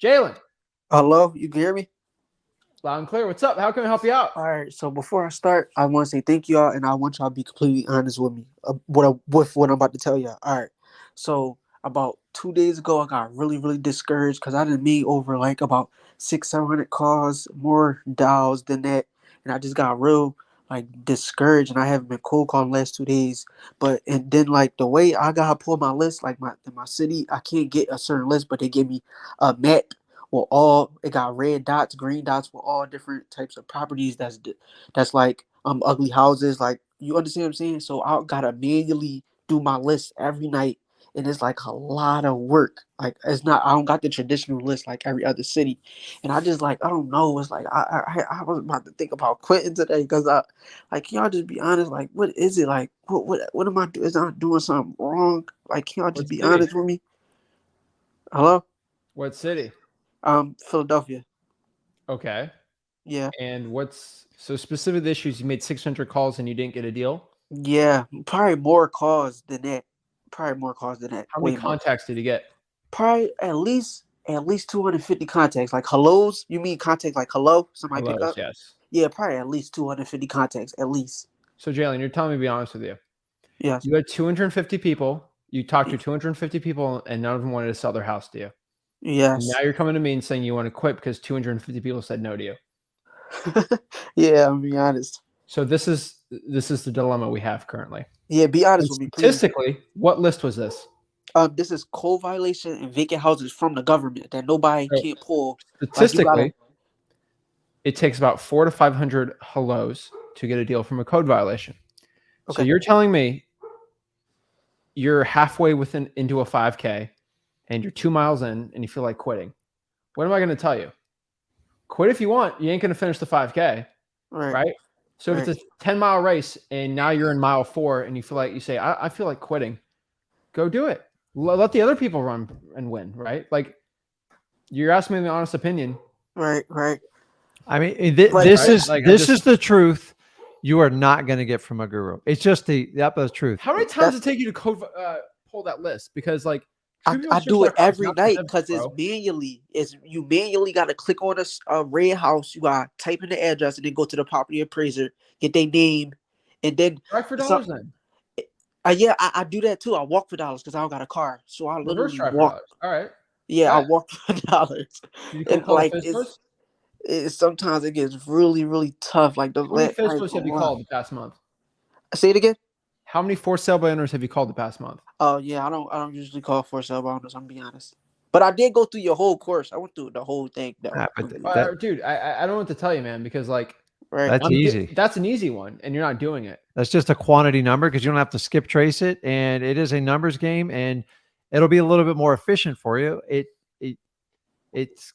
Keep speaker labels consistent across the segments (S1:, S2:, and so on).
S1: Jalen,
S2: Hello, you can hear me?
S1: loud and clear. What's up? How can we help you out?
S2: All right. So before I start, I want to say thank y'all, and I want y'all to be completely honest with me with what I'm about to tell y'all. All right. So about 2 days ago, I got really discouraged because I didn't meet over like about 700 calls, more dials than that, and I just got real like discouraged, and I haven't been cold calling the last 2 days. But and then like the way I got to pull my list, like my city, I can't get a certain list, but they give me a map. Well, all it got red dots, green dots for all different types of properties. That's like ugly houses. Like you understand what I'm saying? So I gotta manually do my list every night, and it's like a lot of work. Like it's not. I don't got the traditional list like every other city, and I just like I don't know. It's like I was about to think about quitting today because I like can y'all just be honest? Like what is it like? What am I doing? Is I doing something wrong? Like can y'all just
S1: What
S2: be
S1: city?
S2: honest with me? Hello,
S1: What city?
S2: Philadelphia.
S1: Okay.
S2: Yeah.
S1: And what's so specific the issues? You made 600 calls and you didn't get a deal.
S2: Yeah, probably more calls than that. Probably more calls than that.
S1: How many
S2: Way more.
S1: contacts did you get?
S2: Probably at least 250 contacts. Like hellos. You mean contacts like hello? Somebody pick
S1: Hellos,
S2: up?
S1: yes.
S2: Yeah, probably at least 250 contacts. At least.
S1: So Jalen, you're telling me to be honest with you.
S2: Yes.
S1: You had 250 people. You talked to 250 people, and none of them wanted to sell their house to you. And now
S2: Yes.
S1: you're coming to me and saying you want to quit because 250 people said no to you.
S2: Yeah, I'm be honest.
S1: So this is the dilemma we have currently.
S2: Yeah, be
S1: And
S2: honest with me, please.
S1: statistically, what list was this?
S2: This is code violation and vacant houses from the government that nobody
S1: So
S2: can't pull. Like you gotta.
S1: statistically, it takes about 400 to 500 hellos to get a deal from a code violation. So
S2: Okay.
S1: you're telling me you're halfway into a 5K and you're 2 miles in and you feel like quitting. What am I going to tell you? Quit if you want. You ain't going to finish the 5K,
S2: Right.
S1: right? So if
S2: Right.
S1: it's a 10-mile race and now you're in mile 4 and you feel like you say, I feel like quitting, go do it. Let the other people run and win, right? Like you're asking me an honest opinion.
S2: Right. Right.
S3: I mean,
S2: Like.
S3: this
S1: Right?
S3: is
S1: Like
S3: this is the truth. You are not going to get from a guru. It's just the absolute truth.
S1: how many times
S2: That's
S1: does it take you to pull that list? Because like
S2: I,
S1: two people
S2: I
S1: search
S2: do
S1: their
S2: it
S1: house,
S2: every
S1: not the
S2: night
S1: heavens,
S2: because it's
S1: bro.
S2: manually. It's you manually got to click on a red house. You got to type in the address and then go to the property appraiser, get their name, and then
S1: Drive for
S2: some.
S1: dollars then.
S2: Yeah, I do that too. I walk for dollars because I don't got a car, so I
S1: Reverse
S2: literally
S1: drive for
S2: walk.
S1: dollars. All right.
S2: Yeah, I
S1: Bet.
S2: walk for dollars,
S1: Did you cold
S2: and
S1: call the
S2: like
S1: FISBOs?
S2: it's sometimes it gets really tough. Like the
S1: How many
S2: let I ain't
S1: FISBOs have
S2: gonna
S1: you
S2: lie.
S1: called the past month?
S2: Say it again.
S1: How many for sale by owners have you called the past month?
S2: Oh yeah, I don't usually call for sale bonus. I'm be honest, but I did go through your whole course. I went through the whole thing though.
S3: But
S2: I'm be honest.
S1: Dude, I don't know what to tell you, man, because like
S2: Right.
S3: that's easy.
S1: that's an easy one, and you're not doing it.
S3: That's just a quantity number because you don't have to skip trace it, and it is a numbers game, and it'll be a little bit more efficient for you. It it's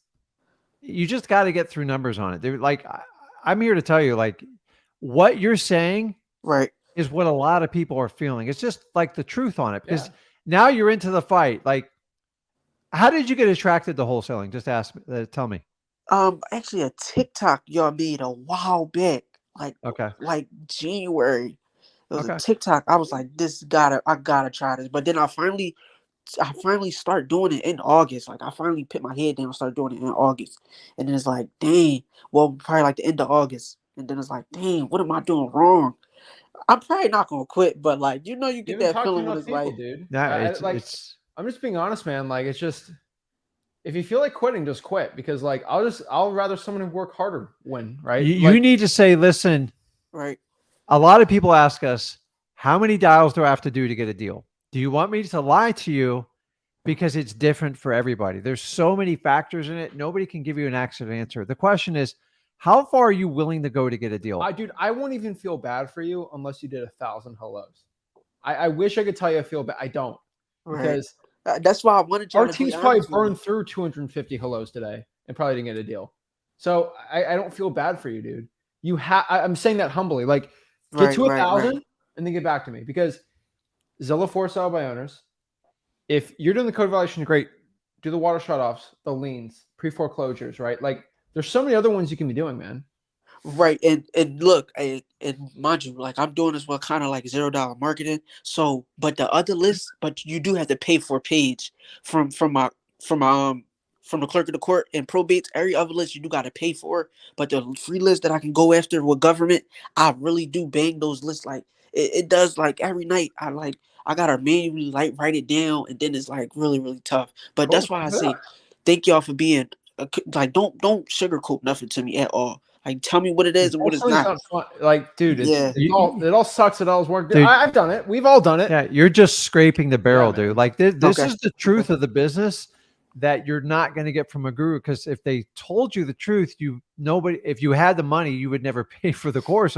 S3: you just got to get through numbers on it. They're like I'm here to tell you, like what you're saying
S2: Right.
S3: is what a lot of people are feeling. It's just like the truth on it
S1: Yeah.
S3: because now you're into the fight. Like, how did you get attracted to wholesaling? Just ask, tell me.
S2: Actually, a TikTok y'all made a while back, like
S3: Okay.
S2: like January. It was a
S3: Okay.
S2: TikTok. I was like, I gotta try this. But then I finally start doing it in August. Like I finally put my head down and start doing it in August. And then it's like, dang, well, probably like the end of August. And then it's like, dang, what am I doing wrong? I'm probably not gonna quit, but like, you
S1: You
S2: get
S1: haven't
S2: that
S1: talked to
S2: feeling when
S1: enough
S2: it's
S1: people,
S2: like,
S1: dude.
S3: Yeah.
S1: Like I'm just being honest, man. Like it's just if you feel like quitting, just quit because like I'll rather someone who work harder win, right?
S3: you
S1: Like
S3: need to say, listen.
S2: right,
S3: A lot of people ask us, how many dials do I have to do to get a deal? Do you want me to lie to you? Because it's different for everybody. There's so many factors in it. Nobody can give you an accident answer. The question is, how far are you willing to go to get a deal?
S1: dude, I won't even feel bad for you unless you did 1,000 hellos. I wish I could tell you I feel bad. I don't
S2: right.
S1: because
S2: That's why I wanted y'all
S1: our
S2: to be
S1: team's probably
S2: honest with me.
S1: burned through 250 hellos today and probably didn't get a deal. So I don't feel bad for you, dude. I'm saying that humbly. Like get
S2: Right,
S1: to
S2: right, right.
S1: 1,000 and then get back to me because Zillow for sale by owners. If you're doing the code violation, great. Do the water shutoffs, the liens, pre-foreclosures, right? Like there's so many other ones you can be doing, man.
S2: Right, and look, and mind you, like I'm doing this with kind of like $0 marketing. So, but the other list, but you do have to pay for a page from from my from my from the clerk of the court and probates. Every other list you do got to pay for. But the free list that I can go after with government, I really do bang those lists. Like it does. Like every night, I gotta manually write it down, and then it's like really really tough. But
S1: Cool.
S2: that's why I
S1: Yeah.
S2: say thank y'all for being like don't sugarcoat nothing to me at all. Like tell me what it is and what it's
S1: Wholesaling's
S2: not.
S1: not fun. Like, dude,
S2: Yeah.
S1: it all sucks. It alls works.
S3: Dude.
S1: I've done it. We've all done it.
S3: Yeah, you're just scraping the barrel,
S1: man.
S3: dude. Like this
S2: Okay.
S3: is the truth of the business that you're not going to get from a guru. Because if they told you the truth, if you had the money, you would never pay for the course.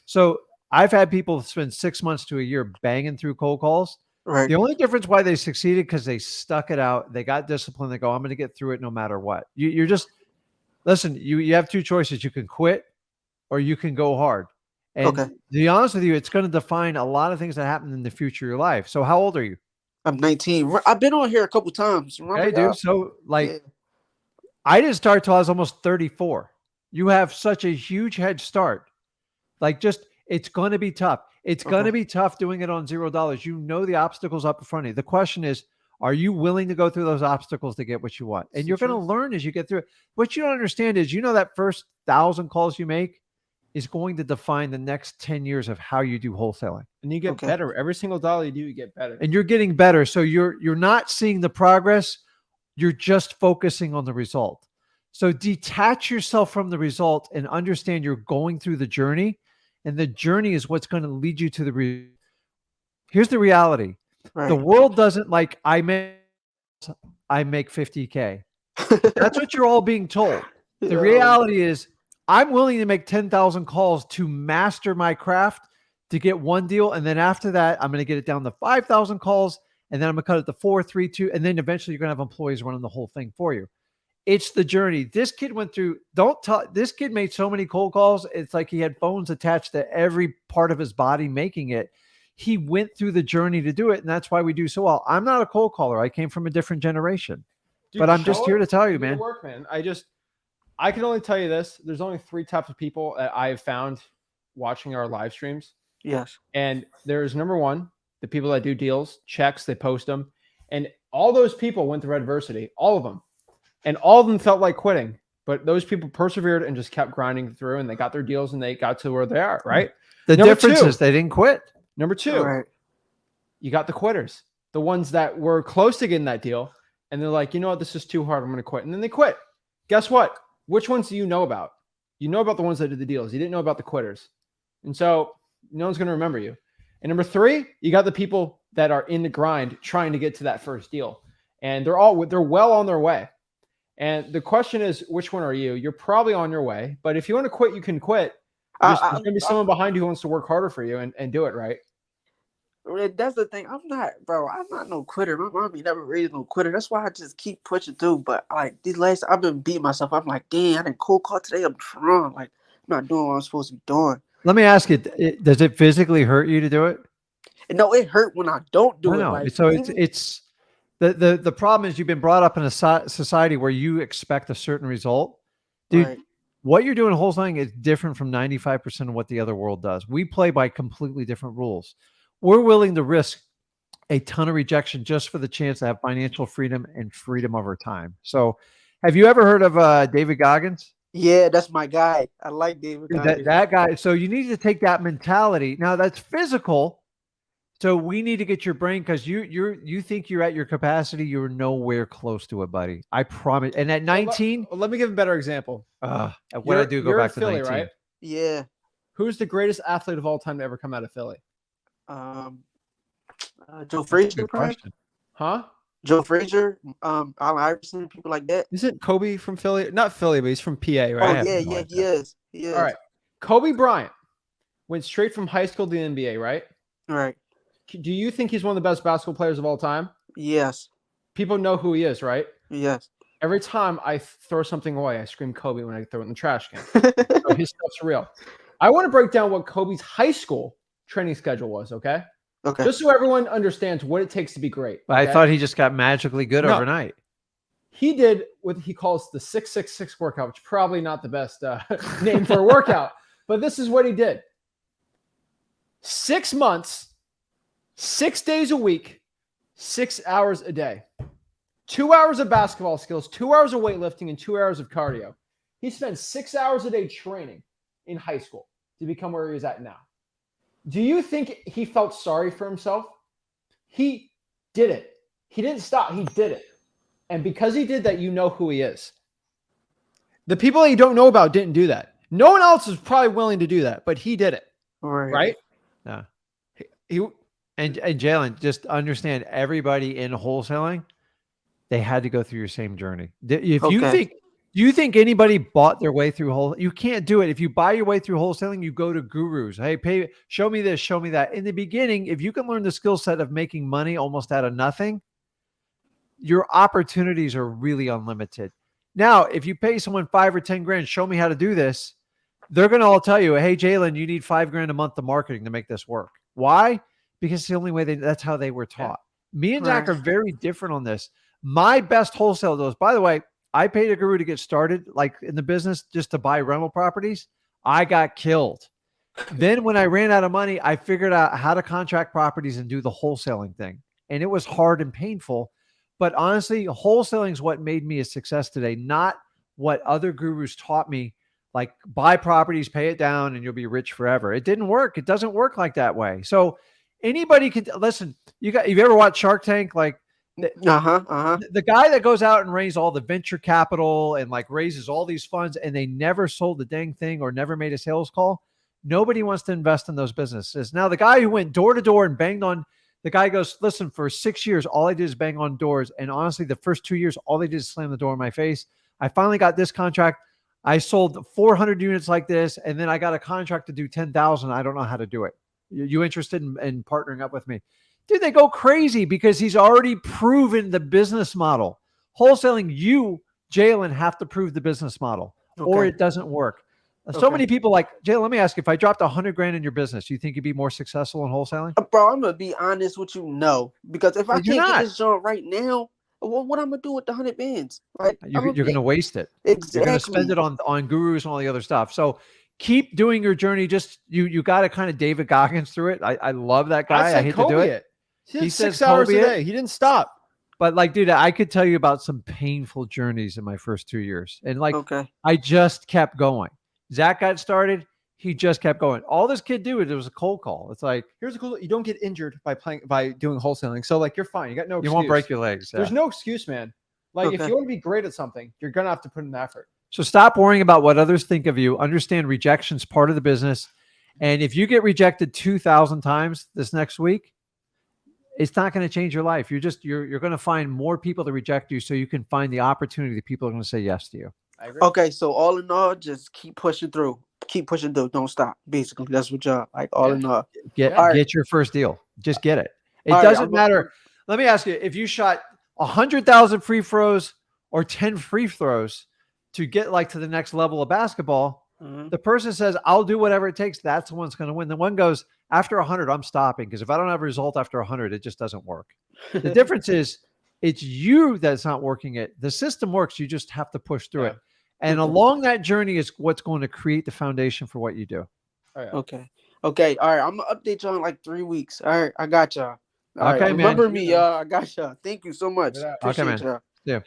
S3: So I've had people spend 6 months to a year banging through cold calls.
S2: Right.
S3: The only difference why they succeeded because they stuck it out. They got disciplined. They go, I'm going to get through it no matter what. You're just listen. You have two choices. You can quit or you can go hard. And
S2: Okay.
S3: to be honest with you, it's going to define a lot of things that happen in the future of your life. So how old are you?
S2: I'm 19. I've been on here a couple times. Remember,
S3: Okay, dude. So
S2: yeah.
S3: I didn't start till I was almost 34. You have such a huge head start. It's going to be tough. It's going to be tough doing it on $0. You know the obstacles up in front of you. The question is, are you willing to go through those obstacles to get what you want? And you're going to learn as you get through it. What you don't understand is, that first 1,000 calls you make is going to define the next 10 years of how you do wholesaling.
S1: And you get better. Every single dollar you do, you get better.
S3: And you're getting better. So you're not seeing the progress. You're just focusing on the result. So detach yourself from the result and understand you're going through the journey. And the journey is what's going to lead you to Here's the reality.
S2: Right.
S3: The world doesn't like, I make 50K. That's what you're all being told. The reality is, I'm willing to make 10,000 calls to master my craft to get one deal. And then after that, I'm going to get it down to 5,000 calls. And then I'm going to cut it to 4, 3, 2. And then eventually you're going to have employees running the whole thing for you. It's the journey. This kid went through, this kid made so many cold calls. It's like he had phones attached to every part of his body making it. He went through the journey to do it. And that's why we do so well. I'm not a cold caller. I came from a different generation, but I'm just here to tell you, man.
S1: Work, man. I can only tell you this. There's only 3 types of people that I have found watching our live streams.
S2: Yes.
S1: And there's number 1, the people that do deals, checks, they post them. And all those people went through adversity, all of them. And all of them felt like quitting. But those people persevered and just kept grinding through, and they got their deals and they got to where they are, right?
S3: The difference is they didn't quit.
S1: Number 2, you got the quitters, the ones that were close to getting that deal. And they're like, you know what, this is too hard. I'm going to quit. And then they quit. Guess what? Which ones do you know about? You know about the ones that did the deals. You didn't know about the quitters. And so no one's going to remember you. And number 3, you got the people that are in the grind trying to get to that first deal. And they're well on their way. And the question is, which one are you? You're probably on your way. But if you want to quit, you can quit. There's going to be someone behind you who wants to work harder for you and do it right.
S2: That's the thing. I'm not no quitter. My mom never raised no quitter. That's why I just keep pushing through. But like these last, I've been beating myself. I'm like, damn, I didn't cold call today. I'm wrong. Like I'm not doing what I'm supposed to be doing.
S3: Let me ask you, does it physically hurt you to do it?
S2: No, it hurt when I don't do it.
S3: Like, so it's the problem is you've been brought up in a society where you expect a certain result. Dude,
S2: right.
S3: What you're doing wholesaling is different from 95% of what the other world does. We play by completely different rules. We're willing to risk a ton of rejection just for the chance to have financial freedom and freedom over time. So have you ever heard of David Goggins?
S2: Yeah, that's my guy. I like David Goggins.
S3: That guy. So you need to take that mentality. Now that's physical. So we need to get your brain, because you think you're at your capacity. You're nowhere close to it, buddy. I promise. And at 19,
S1: let me give a better example.
S3: What I do go back to
S1: Philly,
S3: 19,
S1: right?
S2: Yeah.
S1: Who's the greatest athlete of all time to ever come out of Philly?
S2: Joe Frazier,
S3: question.
S1: Huh?
S2: Joe Frazier, Allen Iverson, people like that.
S1: Isn't Kobe from Philly? Not Philly, but he's from PA, right?
S2: Oh yeah, he is.
S1: All right. Kobe Bryant went straight from high school to the NBA, right?
S2: Right.
S1: Do you think he's one of the best basketball players of all time?
S2: Yes.
S1: People know who he is, right?
S2: Yes.
S1: Every time I throw something away, I scream Kobe when I throw it in the trash can. So his stuff's real. I want to break down what Kobe's high school training schedule was, okay?
S2: Okay.
S1: Just so everyone understands what it takes to be great.
S3: But
S1: okay?
S3: I thought he just got magically good overnight.
S1: He did what he calls the 666 workout, which is probably not the best name for a workout, but this is what he did. 6 months, 6 days a week, 6 hours a day. 2 hours of basketball skills, 2 hours of weightlifting, and 2 hours of cardio. He spent 6 hours a day training in high school to become where he is at now. Do you think he felt sorry for himself? He did it. He didn't stop. He did it. And because he did that, you know who he is. The people that you don't know about didn't do that. No one else is probably willing to do that, but he did it. Right?
S3: Yeah.
S1: He
S3: And Jalen, just understand, everybody in wholesaling, they had to go through your same journey. If you think anybody bought their way through you can't do it. If you buy your way through wholesaling, you go to gurus. Hey, show me this, show me that. In the beginning, if you can learn the skill set of making money almost out of nothing, your opportunities are really unlimited. Now, if you pay someone 5 or 10 grand, show me how to do this, they're going to all tell you, hey, Jalen, you need $5 grand a month of marketing to make this work. Why? Because it's the only way that's how they were taught. Me and Zach are very different on this. My best wholesale deals, by the way, I paid a guru to get started, like in the business, just to buy rental properties. I got killed. Then when I ran out of money, I figured out how to contract properties and do the wholesaling thing. And it was hard and painful. But honestly, wholesaling is what made me a success today, not what other gurus taught me, like buy properties, pay it down, and you'll be rich forever. It didn't work. It doesn't work like that way. So anybody can listen. You've ever watched Shark Tank? Like the guy that goes out and raises all the venture capital and like raises all these funds, and they never sold the dang thing or never made a sales call. Nobody wants to invest in those businesses. Now, the guy who went door to door and banged on, the guy goes, listen, for 6 years, all I did is bang on doors. And honestly, the first 2 years, all they did is slam the door in my face. I finally got this contract. I sold 400 units like this. And then I got a contract to do 10,000. I don't know how to do it. You interested in partnering up with me? Dude, they go crazy because he's already proven the business model. Wholesaling, you, Jalen, have to prove the business model or it doesn't work. So many people like, Jalen, let me ask you, if I dropped 100 grand in your business, you think you'd be more successful in wholesaling?
S2: Bro, I'm going to be honest with you. No, because if I can't get this joint right now, what I'm going to do with the 100 bands? Like,
S3: you're going to waste it.
S2: Exactly.
S3: You're going to spend it on gurus and all the other stuff. So keep doing your journey. Just, you got to kind of David Goggins through it. I love that guy. I hate to do it.
S1: He says 6 hours a day. He didn't stop.
S3: But like, dude, I could tell you about some painful journeys in my first 2 years. And like, I just kept going. Zach got started. He just kept going. All this kid did was a cold call. It's like,
S1: here's a cool. You don't get injured by doing wholesaling. So like, you're fine. You got no excuse.
S3: You won't break your legs.
S1: There's no excuse, man. Like if you want to be great at something, you're going to have to put in the effort.
S3: So stop worrying about what others think of you. Understand rejection's part of the business. And if you get rejected 2,000 times this next week, it's not going to change your life. You're going to find more people to reject you so you can find the opportunity that people are going to say yes to you.
S2: Okay, so all in all, just keep pushing through. Keep pushing through. Don't stop. Basically, that's what y'all like. All in all,
S3: get your first deal. Just get it. It doesn't matter. Let me ask you: if you shot 100,000 free throws or 10 free throws to get like to the next level of basketball, the person says, "I'll do whatever it takes." That's the one that's going to win. The one goes, after 100, I'm stopping because if I don't have a result after 100, it just doesn't work. The difference is it's you that's not working it. The system works. You just have to push through it. And along that journey is what's going to create the foundation for what you do.
S2: Okay. All right. I'm going to update y'all in like 3 weeks. All right. I got y'all.
S3: All right,
S2: Remember me, y'all. I got y'all. Thank you so much.
S3: Okay, man.
S2: Y'all.
S3: Yeah.